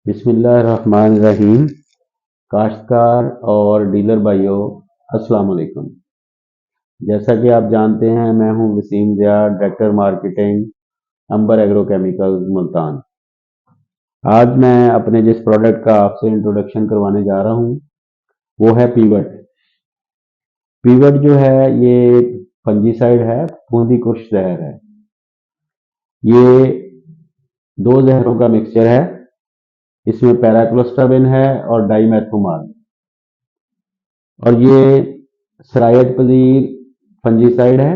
बिस्मिल्लाहिर्रहमानिर्रहीम। काश्तकार और डीलर भाइयों, अस्सलाम वालेकुम। जैसा कि आप जानते हैं, मैं हूं वसीम ज़िया, डायरेक्टर मार्केटिंग, अंबर एग्रो केमिकल्स, मुल्तान। आज मैं अपने जिस प्रोडक्ट का आपसे इंट्रोडक्शन करवाने जा रहा हूं वो है पीवट। पीवट जो है ये फंजीसाइड है, फूंदी कुश जहर है। ये दो जहरों का मिक्सचर है। इसमें पैराक्लोस्ट्राबिन है और डाइमेथोमाल, और ये सरायत पजीर फंजीसाइड है।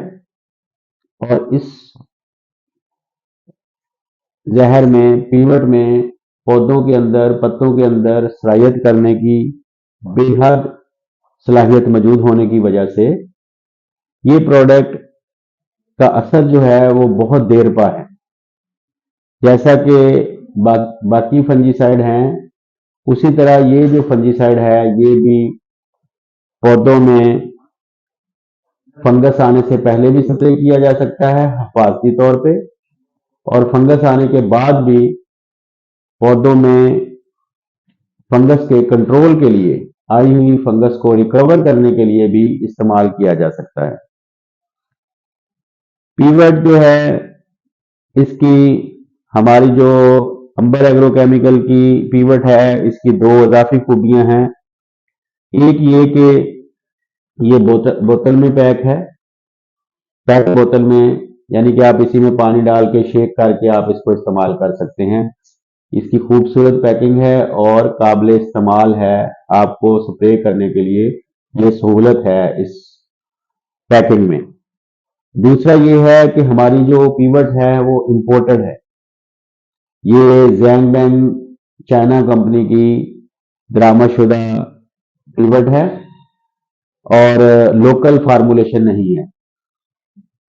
और इस जहर में, पीवट में, पौधों के अंदर, पत्तों के अंदर सरायत करने की बेहद सलाहियत मौजूद होने की वजह से ये प्रोडक्ट का असर जो है वो बहुत देर पा है। जैसा कि बाकी फंजीसाइड हैं, उसी तरह ये जो फंजीसाइड है ये भी पौधों में फंगस आने से पहले भी स्प्रे किया जा सकता है हिफाजती तौर पे, और फंगस आने के बाद भी पौधों में फंगस के कंट्रोल के लिए, आई हुई फंगस को रिकवर करने के लिए भी इस्तेमाल किया जा सकता है। पीवट जो है, इसकी हमारी जो अंबर एग्रो केमिकल की पीवट है, इसकी दो इजाफी खूबियां हैं। एक ये कि ये बोतल में पैक है, पैक बोतल में, यानी कि आप इसी में पानी डाल के शेक करके आप इसको इस्तेमाल कर सकते हैं। इसकी खूबसूरत पैकिंग है और काबिल इस्तेमाल है। आपको स्प्रे करने के लिए ये सहूलत है इस पैकिंग में। दूसरा ये है कि हमारी जो पीवट है वो इंपोर्टेड है। ये जैंगबैंग चाइना कंपनी की दरामदशुदा पीवट है और लोकल फार्मूलेशन नहीं है।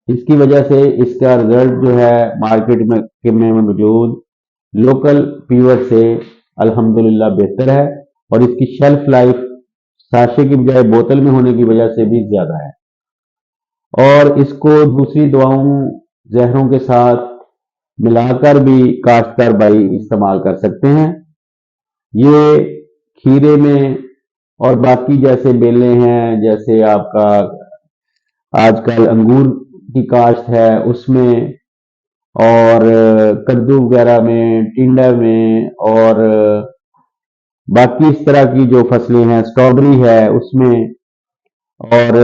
इसकी वजह से इसका रिजल्ट जो है मार्केट में मौजूद लोकल पीवट से अल्हम्दुलिल्लाह बेहतर है, और इसकी शेल्फ लाइफ साशे की बजाय बोतल में होने की वजह से भी ज्यादा है। और इसको दूसरी दवाओं, जहरों के साथ मिलाकर भी काश्तकार भाई इस्तेमाल कर सकते हैं। ये खीरे में और बाकी जैसे बेलें हैं, जैसे आपका आजकल अंगूर की काश्त है उसमें, और कद्दू वगैरह में, टिंडा में, और बाकी इस तरह की जो फसलें हैं, स्ट्रॉबेरी है उसमें, और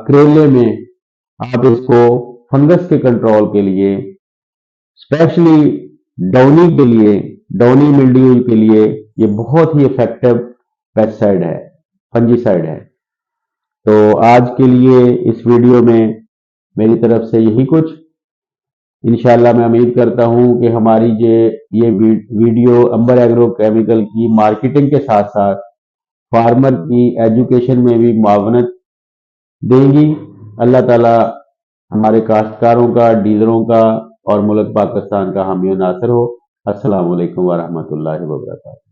करेले में, आप इसको फंगस के कंट्रोल के लिए, स्पेशली डाउनी के लिए, डाउनी मिल्ड्यू के लिए ये बहुत ही इफेक्टिव पेस्टिसाइड है, फंजीसाइड है। तो आज के लिए इस वीडियो में मेरी तरफ से यही कुछ। इंशाल्लाह मैं उम्मीद करता हूं कि हमारी ये वीडियो अंबर एग्रो केमिकल की मार्केटिंग के साथ साथ फार्मर की एजुकेशन में भी मुआवनत देंगी। अल्लाह ताला हमारे काश्तकारों का, डीलरों का और मुल्क पाकिस्तान का हामी नासर हो। अस्सलाम वालेकुम वरहमतुल्लाहि वबरकातुहू।